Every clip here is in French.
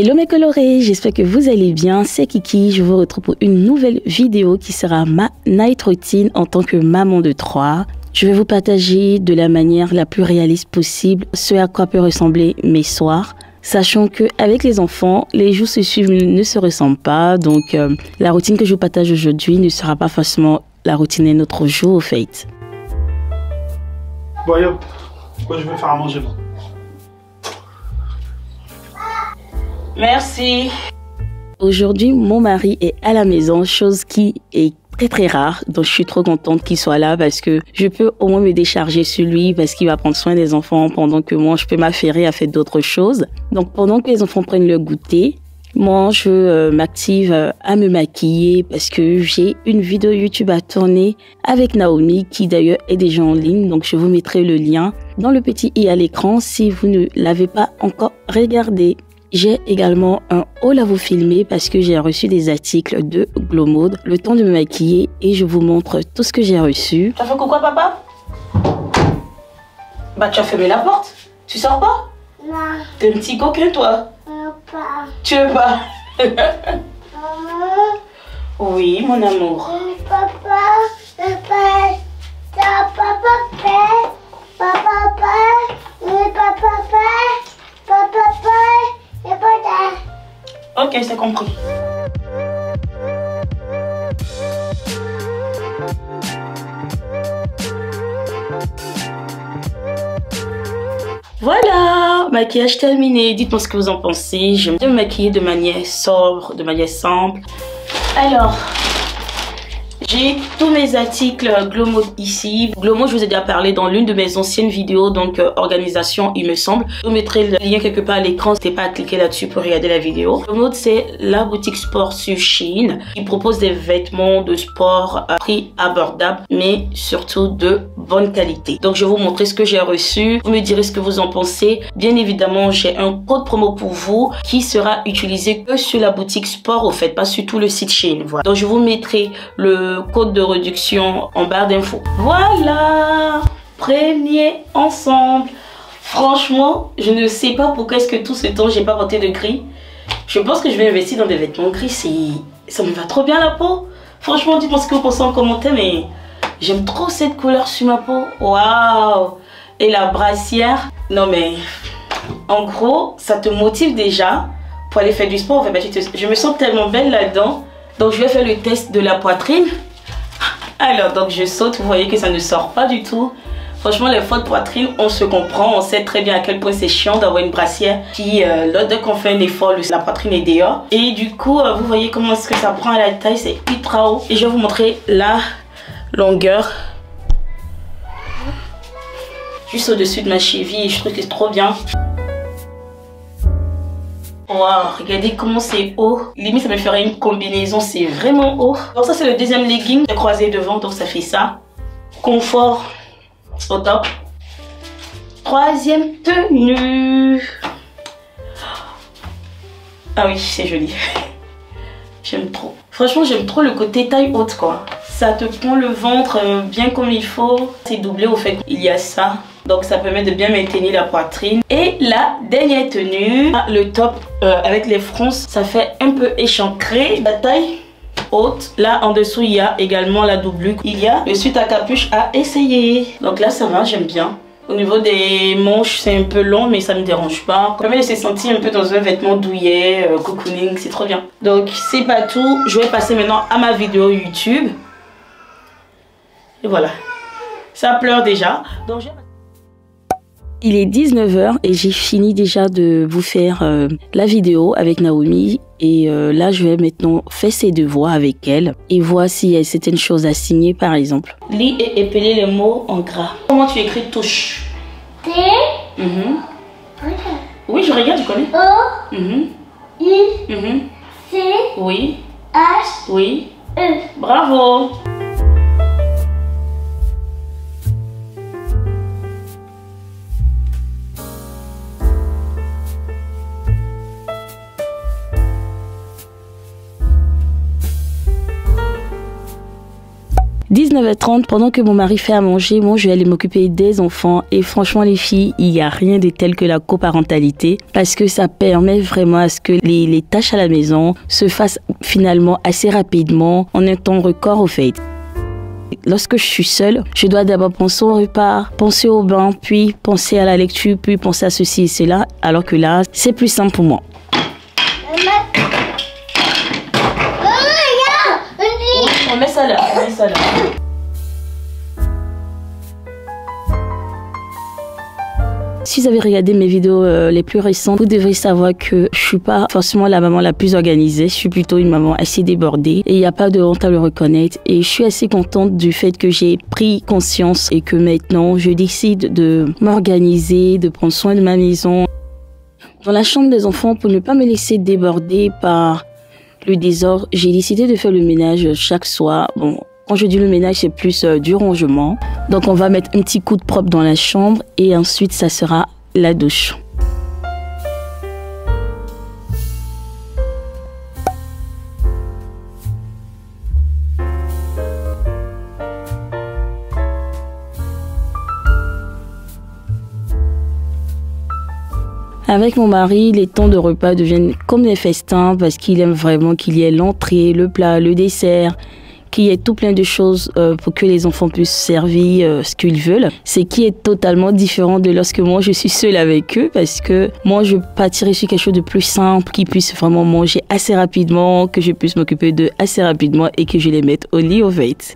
Hello mes colorés, j'espère que vous allez bien, c'est Kiki, je vous retrouve pour une nouvelle vidéo qui sera ma night routine en tant que maman de 3. Je vais vous partager de la manière la plus réaliste possible ce à quoi peut ressembler mes soirs. Sachant qu'avec les enfants, les jours se suivent ne se ressemblent pas, donc la routine que je vous partage aujourd'hui ne sera pas forcément la routine d'un autre jour au fait. Bon, yo, quoi je vais faire à manger moi. Merci. Aujourd'hui, mon mari est à la maison, chose qui est très rare. Donc, je suis trop contente qu'il soit là parce que je peux au moins me décharger sur lui parce qu'il va prendre soin des enfants pendant que moi, je peux m'affairer à faire d'autres choses. Donc, pendant que les enfants prennent le goûter, moi, je m'active à me maquiller parce que j'ai une vidéo YouTube à tourner avec Naomi qui d'ailleurs est déjà en ligne. Donc, je vous mettrai le lien dans le petit i à l'écran si vous ne l'avez pas encore regardé. J'ai également un haul à vous filmer parce que j'ai reçu des articles de Glow Mode. Le temps de me maquiller et je vous montre tout ce que j'ai reçu. Tu as fait quoi papa? Bah tu as fermé la porte. Tu sors pas? Non. T'es un petit coquin toi? Non, pas. Tu veux pas? Maman. Oui mon amour. Papa. Ok, c'est compris. Voilà, maquillage terminé. Dites-moi ce que vous en pensez. J'aime bien me maquiller de manière sobre, de manière simple. Alors, j'ai tous mes articles Glow Mode ici. Glow Mode, je vous ai déjà parlé dans l'une de mes anciennes vidéos, donc organisation, il me semble. Je vous mettrai le lien quelque part à l'écran. N'hésitez pas à cliquer là-dessus pour regarder la vidéo. Glow Mode, c'est la boutique sport sur Shein. Il propose des vêtements de sport à prix abordable, mais surtout de bonne qualité. Donc, je vais vous montrer ce que j'ai reçu. Vous me direz ce que vous en pensez. Bien évidemment, j'ai un code promo pour vous qui sera utilisé que sur la boutique sport, au fait, pas sur tout le site Shein. Voilà. Donc, je vous mettrai le code de réduction en barre d'infos. Voilà, premier ensemble. Franchement, je ne sais pas pourquoi est-ce que tout ce temps j'ai pas porté de gris. Je pense que je vais investir dans des vêtements gris. Ça me va trop bien la peau. Franchement, dites-moi ce que vous pensez en commentaire, mais j'aime trop cette couleur sur ma peau. Waouh. Et la brassière, non mais en gros, ça te motive déjà pour aller faire du sport. En fait, je me sens tellement belle là-dedans. Donc je vais faire le test de la poitrine. Alors donc je saute, vous voyez que ça ne sort pas du tout. Franchement les fautes poitrine, on se comprend, on sait très bien à quel point c'est chiant d'avoir une brassière qui, dès qu'on fait un effort, la poitrine est dehors. Et du coup, vous voyez comment est-ce que ça prend à la taille, c'est ultra haut. Et je vais vous montrer la longueur. Juste au-dessus de ma cheville, je trouve que c'est trop bien. Waouh, regardez comment c'est haut. Limite, ça me ferait une combinaison, c'est vraiment haut. Donc ça, c'est le deuxième legging. J'ai croisé devant, donc ça fait ça. Confort au top. Troisième tenue. Ah oui, c'est joli. J'aime trop. Franchement, j'aime trop le côté taille haute, quoi. Ça te prend le ventre bien comme il faut. C'est doublé au fait qu'il y a ça. Donc ça permet de bien maintenir la poitrine. Et la dernière tenue, le top avec les fronces, ça fait un peu échancré. La taille haute. Là en dessous il y a également la doublure. Il y a le suite à capuche à essayer. Donc là ça va, j'aime bien. Au niveau des manches c'est un peu long mais ça ne me dérange pas. Ça permet de se sentir un peu dans un vêtement douillet, cocooning, c'est trop bien. Donc c'est pas tout, je vais passer maintenant à ma vidéo YouTube. Et voilà. Ça pleure déjà. Donc il est 19 h et j'ai fini déjà de vous faire la vidéo avec Naomi. Et là, je vais maintenant faire ses devoirs avec elle et voir s'il y a certaines choses à signer, par exemple. Lis et épeler les mots en gras. Comment tu écris touche? T. Oui, je regarde, je connais. O. I. C. Oui. H. Oui. E. Bravo. 19h30, pendant que mon mari fait à manger, moi je vais aller m'occuper des enfants. Et franchement les filles, il n'y a rien de tel que la coparentalité parce que ça permet vraiment à ce que les tâches à la maison se fassent finalement assez rapidement en un temps record au fait. Lorsque je suis seule, je dois d'abord penser au repas, penser au bain, puis penser à la lecture, puis penser à ceci et cela, alors que là, c'est plus simple pour moi. On met ça là, on met ça là. Si vous avez regardé mes vidéos les plus récentes, vous devrez savoir que je suis pas forcément la maman la plus organisée. Je suis plutôt une maman assez débordée et il n'y a pas de honte à le reconnaître. Et je suis assez contente du fait que j'ai pris conscience et que maintenant je décide de m'organiser, de prendre soin de ma maison. Dans la chambre des enfants, pour ne pas me laisser déborder par le désordre, j'ai décidé de faire le ménage chaque soir. Bon, quand je dis le ménage, c'est plus du rangement. Donc on va mettre un petit coup de propre dans la chambre et ensuite ça sera la douche. Avec mon mari, les temps de repas deviennent comme des festins parce qu'il aime vraiment qu'il y ait l'entrée, le plat, le dessert, qu'il y ait tout plein de choses pour que les enfants puissent servir ce qu'ils veulent. C'est qui est totalement différent de lorsque moi je suis seule avec eux parce que moi je partirais sur quelque chose de plus simple, qu'ils puissent vraiment manger assez rapidement, que je puisse m'occuper d'eux assez rapidement et que je les mette au lit au fait.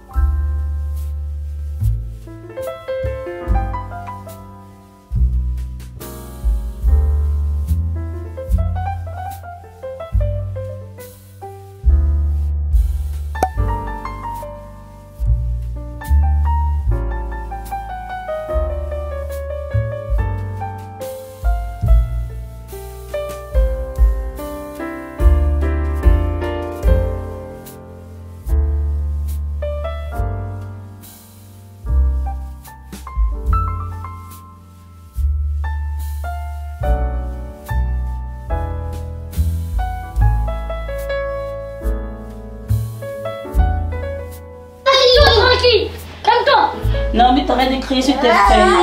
Non mais t'arrêtes de crier sur tes feuilles.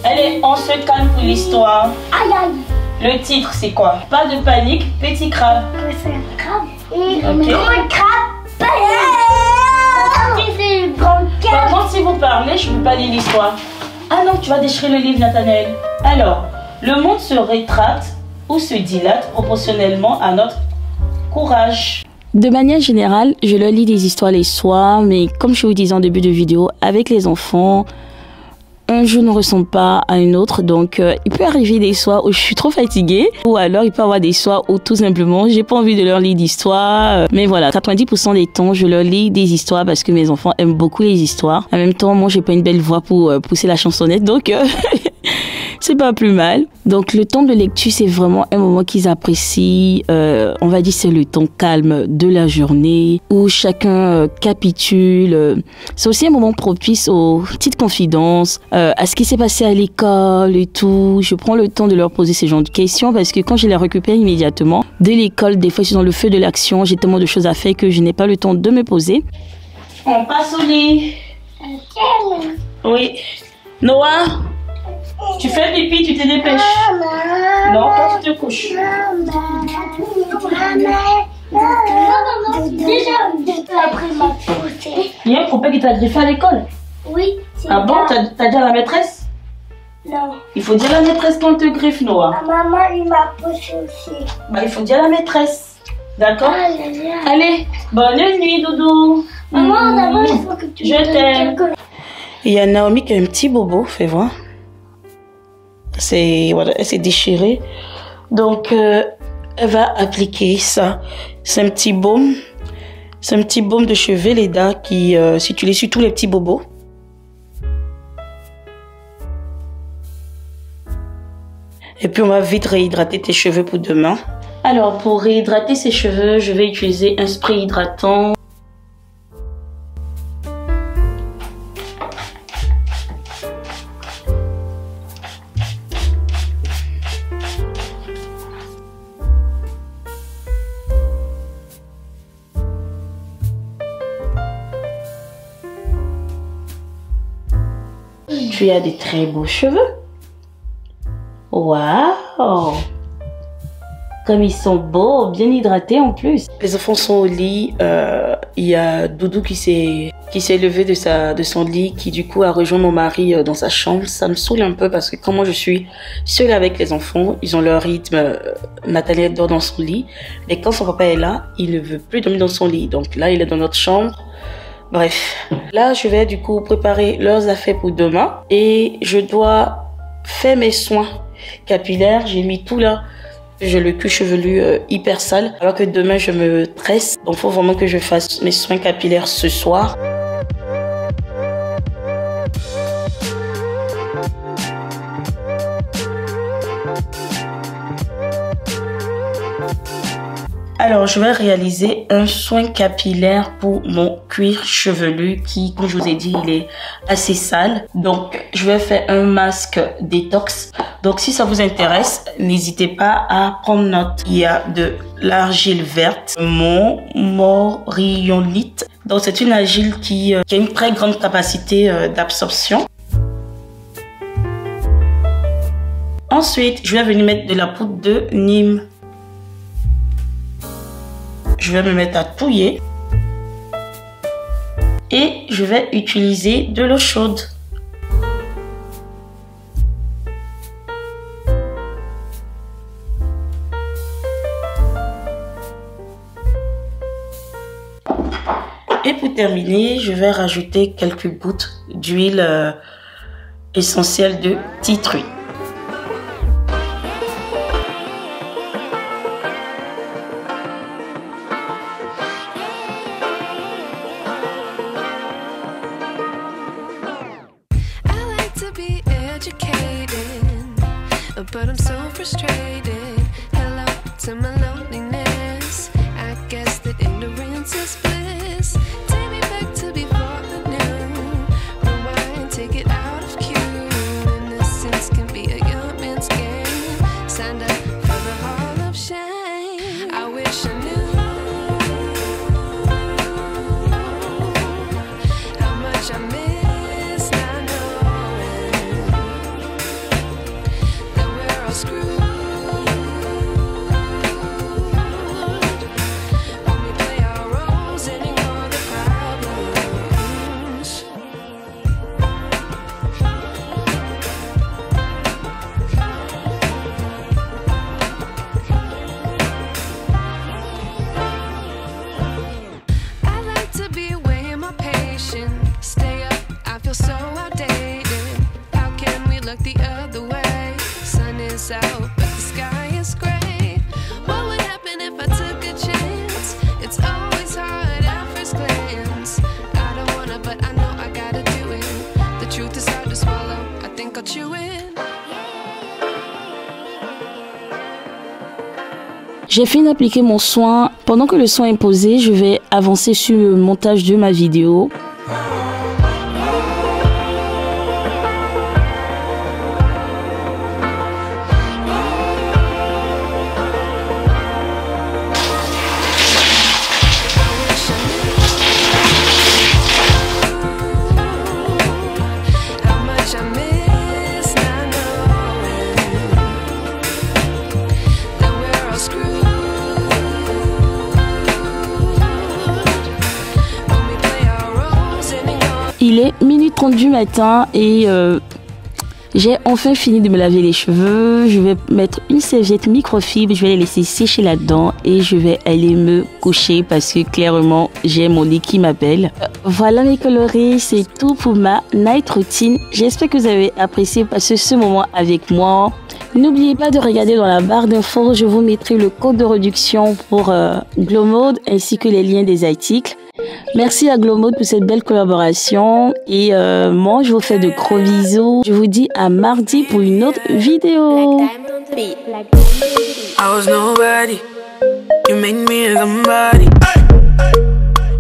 Allez, on se calme pour l'histoire. Aïe aïe. Le titre c'est quoi? Pas de panique, petit crabe. C'est un crabe. Et Ok. grand crabe. C'est une grande Par crabe. contre, si vous parlez, je ne peux pas lire l'histoire. Ah non, tu vas déchirer le livre, Nathanaël. Alors, le monde se rétracte ou se dilate proportionnellement à notre courage. De manière générale, je leur lis des histoires les soirs, mais comme je vous disais en début de vidéo, avec les enfants, un jour ne ressemble pas à un autre. Donc, il peut arriver des soirs où je suis trop fatiguée, ou alors il peut y avoir des soirs où tout simplement, j'ai pas envie de leur lire d'histoires. Mais voilà, 90% des temps, je leur lis des histoires parce que mes enfants aiment beaucoup les histoires. En même temps, moi, j'ai pas une belle voix pour pousser la chansonnette, donc c'est pas plus mal. Donc, le temps de lecture, c'est vraiment un moment qu'ils apprécient. On va dire c'est le temps calme de la journée où chacun capitule. C'est aussi un moment propice aux petites confidences, à ce qui s'est passé à l'école et tout. Je prends le temps de leur poser ces genres de questions parce que quand je les récupère immédiatement de l'école, des fois, ils sont dans le feu de l'action. J'ai tellement de choses à faire que je n'ai pas le temps de me poser. On passe au lit. Oui. Noah, tu fais pipi, tu te dépêches. Non, toi tu te couches. Déjà, après ma poussée. Il y a un copain qui t'a griffé à l'école. Oui, c'est Ah bon, t'as dit à la maîtresse? Non. Il faut dire à la maîtresse quand on te griffe, Noah. Ma maman, il m'a poussé aussi. Bah, il faut dire à la maîtresse. D'accord? Ah là là. Allez, bonne nuit, Doudou. Maman, d'abord, il faut que tu Je me donnes t'aime. quelque- Il y a Naomi qui a un petit bobo, fais voir. Voilà, elle s'est déchirée. Donc, elle va appliquer ça. C'est un petit baume. C'est un petit baume de cheveux, Leda, qui, si tu les suis tous les petits bobos. Et puis, on va vite réhydrater tes cheveux pour demain. Alors, pour réhydrater ses cheveux, je vais utiliser un spray hydratant. Tu as des très beaux cheveux. Waouh! Comme ils sont beaux, bien hydratés en plus. Les enfants sont au lit. Il y a Doudou qui s'est levé de son lit, qui du coup a rejoint mon mari dans sa chambre. Ça me saoule un peu parce que quand moi je suis seule avec les enfants, ils ont leur rythme. Nathalie dort dans son lit. Mais quand son papa est là, il ne veut plus dormir dans son lit. Donc là, il est dans notre chambre. Bref. Là, je vais du coup préparer leurs affaires pour demain. Et je dois faire mes soins capillaires. J'ai mis tout là. J'ai le cuir chevelu hyper sale, alors que demain je me tresse. Donc il faut vraiment que je fasse mes soins capillaires ce soir. Alors, je vais réaliser un soin capillaire pour mon cuir chevelu qui, comme je vous ai dit, il est assez sale. Donc, je vais faire un masque détox. Donc, si ça vous intéresse, n'hésitez pas à prendre note. Il y a de l'argile verte, mon morillonite. Donc, c'est une argile qui a une très grande capacité d'absorption. Ensuite, je vais venir mettre de la poudre de Nîmes. Je vais me mettre à touiller et je vais utiliser de l'eau chaude. Et pour terminer, je vais rajouter quelques gouttes d'huile essentielle de tea tree. But I'm so frustrated. Hello to my loneliness. I guess that ignorance is bliss. Take me back to before I knew. Rewind, take it out of cue. Innocence can be a young man's game. Signed up for the hall of shame. I wish I knew how much I miss not knowing that we're all screwed. When we play our roles and ignore the problems. I like to be away in my patience. Stay up, I feel so outdated. How can we look the other way? Sun is out, but the sky is gray. What would happen if I took a chance? It's always hard at first glance. I don't wanna, but I know I gotta do it. The truth is hard to swallow, I think I'll chew it. J'ai fini d'appliquer mon soin. Pendant que le soin est posé, je vais avancer sur le montage de ma vidéo. How much I miss not knowing that we're all screwed. When we play our roles and ignore. Il est 1h30 du matin et j'ai enfin fini de me laver les cheveux. Je vais mettre une serviette microfibre, je vais les laisser sécher là-dedans et je vais aller me coucher parce que clairement j'ai mon lit qui m'appelle. Voilà mes coloris, c'est tout pour ma night routine. J'espère que vous avez apprécié passer ce moment avec moi. N'oubliez pas de regarder dans la barre d'infos, je vous mettrai le code de réduction pour Glow Mode ainsi que les liens des articles. Merci à Glow Mode pour cette belle collaboration et moi je vous fais de gros bisous. Je vous dis à mardi pour une autre vidéo. I was nobody, you made me somebody.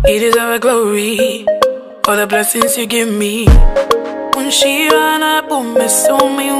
You deserve glory for the blessings you give me. When she ran up on me, so me.